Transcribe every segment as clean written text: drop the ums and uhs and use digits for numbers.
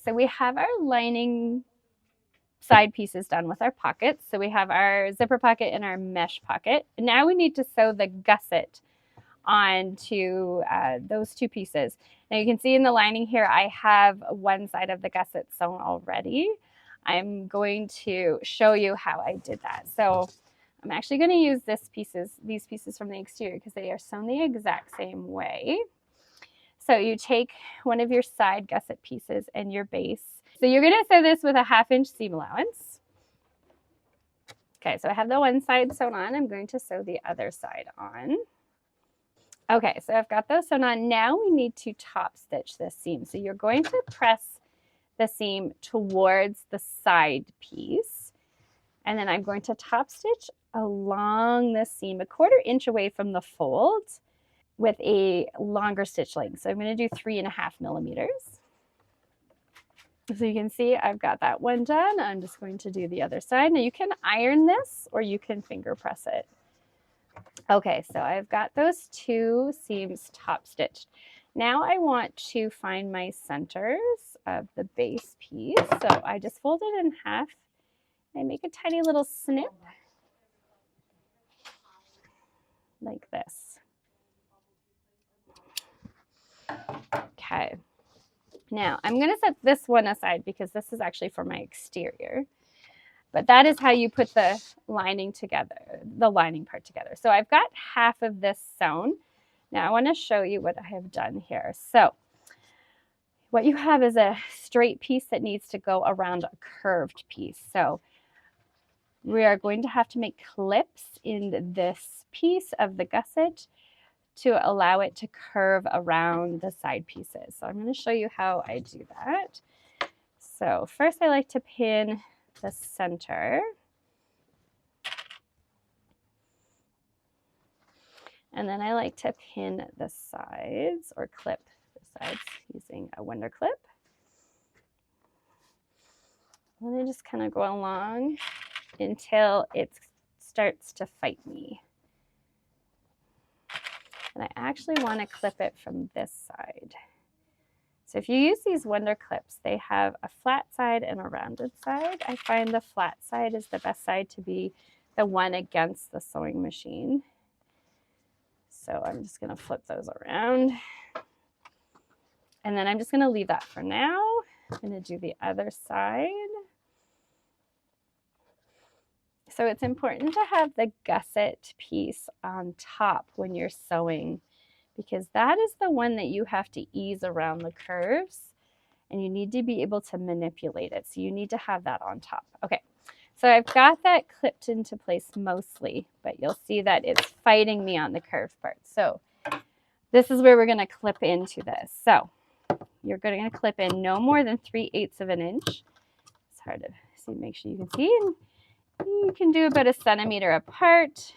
so we have our lining side pieces done with our pockets. So we have our zipper pocket and our mesh pocket. Now we need to sew the gusset onto those two pieces. Now you can see in the lining here, I have one side of the gusset sewn already. I'm going to show you how I did that. So I'm actually going to use these pieces from the exterior because they are sewn the exact same way. So you take one of your side gusset pieces and your base. So you're going to sew this with a 1/2 inch seam allowance. Okay, so I have the one side sewn on. I'm going to sew the other side on. Okay, so I've got those sewn on. Now we need to top stitch this seam. So you're going to press the seam towards the side piece. And then I'm going to top stitch along the seam 1/4 inch away from the fold with a longer stitch length. So I'm going to do 3.5 millimeters. So you can see I've got that one done. I'm just going to do the other side. Now you can iron this or you can finger press it. Okay, so I've got those two seams top stitched. Now I want to find my centers of the base piece. So I just fold it in half. I make a tiny little snip like this. Okay. Now I'm going to set this one aside because this is actually for my exterior. But that is how you put the lining together, the lining part together. So I've got half of this sewn. Now I want to show you what I have done here. So what you have is a straight piece that needs to go around a curved piece. So we are going to have to make clips in this piece of the gusset to allow it to curve around the side pieces. So I'm going to show you how I do that. So first I like to pin the center. And then I like to pin the sides or clip the sides using a Wonder clip. And then I just kind of go along until it starts to fight me. And I actually want to clip it from this side. So if you use these Wonder clips, they have a flat side and a rounded side. I find the flat side is the best side to be the one against the sewing machine. So I'm just going to flip those around. And then I'm just going to leave that for now. I'm going to do the other side. So it's important to have the gusset piece on top when you're sewing, because that is the one that you have to ease around the curves and you need to be able to manipulate it. So you need to have that on top. Okay, so I've got that clipped into place mostly, but you'll see that it's fighting me on the curved part. So this is where we're going to clip into this. So you're going to clip in no more than 3/8 of an inch. It's hard to see, make sure you can see. And you can do about 1 centimeter apart.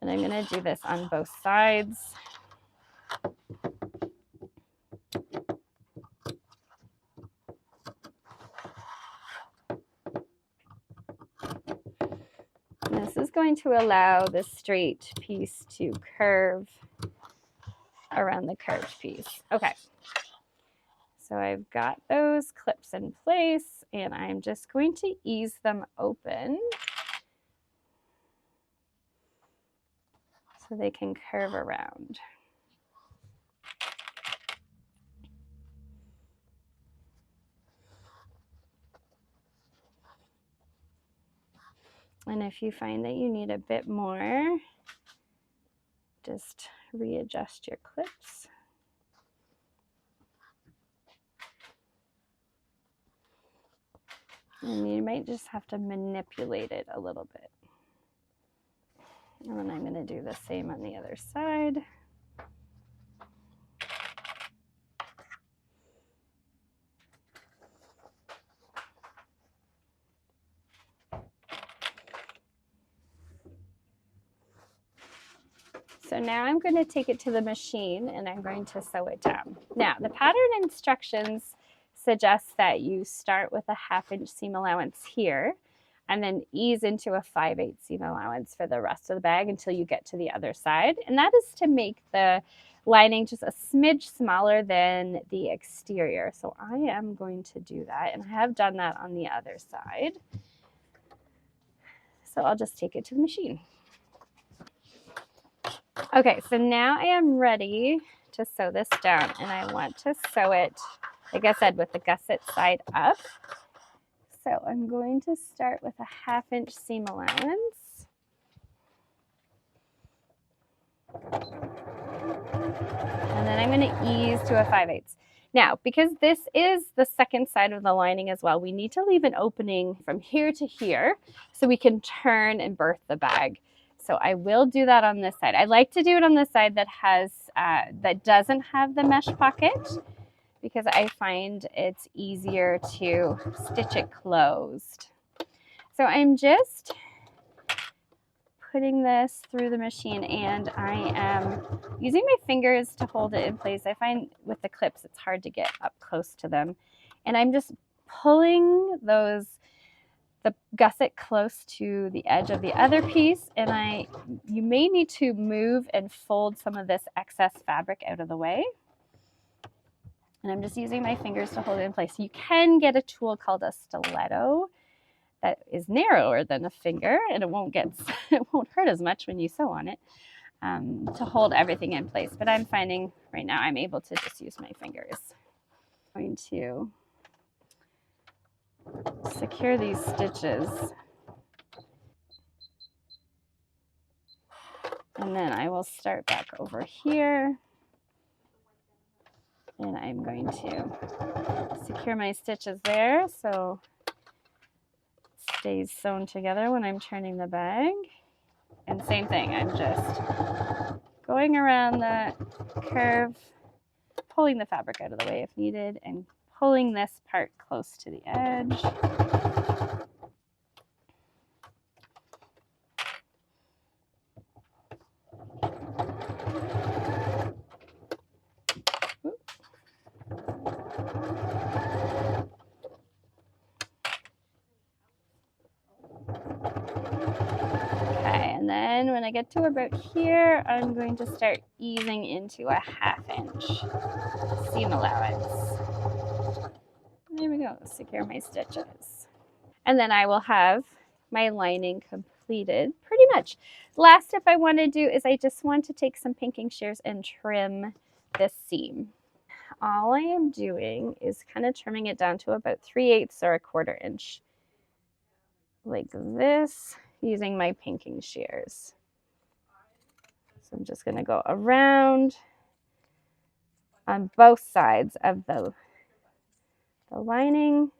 And I'm going to do this on both sides. And this is going to allow the straight piece to curve around the curved piece. Okay, so I've got those clips in place and I'm just going to ease them open so they can curve around. And if you find that you need a bit more, just readjust your clips. And you might just have to manipulate it a little bit. And then I'm going to do the same on the other side. So now I'm going to take it to the machine and I'm going to sew it down. Now the pattern instructions suggest that you start with a 1/2 inch seam allowance here. and then ease into a 5/8 seam allowance for the rest of the bag until you get to the other side. And that is to make the lining just a smidge smaller than the exterior. So I am going to do that, and I have done that on the other side. So I'll just take it to the machine. Okay, so now I am ready to sew this down, and I want to sew it, like I said, with the gusset side up. So I'm going to start with a 1/2 inch seam allowance. And then I'm going to ease to a 5/8. Now, because this is the second side of the lining as well, we need to leave an opening from here to here so we can turn and birth the bag. So I will do that on this side. I like to do it on the side that has that doesn't have the mesh pocket, because I find it's easier to stitch it closed. So I'm just putting this through the machine, and I am using my fingers to hold it in place. I find with the clips it's hard to get up close to them. And I'm just pulling the gusset close to the edge of the other piece, and you may need to move and fold some of this excess fabric out of the way. And I'm just using my fingers to hold it in place. You can get a tool called a stiletto that is narrower than a finger, and it won't hurt as much when you sew on it, to hold everything in place. But I'm finding right now I'm able to just use my fingers. I'm going to secure these stitches, and then I will start back over here, and I'm going to secure my stitches there so stays sewn together when I'm turning the bag. And same thing, I'm just going around the curve, pulling the fabric out of the way if needed, and pulling this part close to the edge. And then when I get to about here, I'm going to start easing into a 1/2 inch seam allowance. There we go, secure my stitches. And then I will have my lining completed pretty much. Last step I want to do is I just want to take some pinking shears and trim this seam. All I am doing is kind of trimming it down to about 3/8 or a 1/4 inch, like this, using my pinking shears. So I'm just going to go around on both sides of the lining.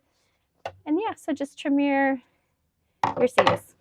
And yeah, so just trim your seams.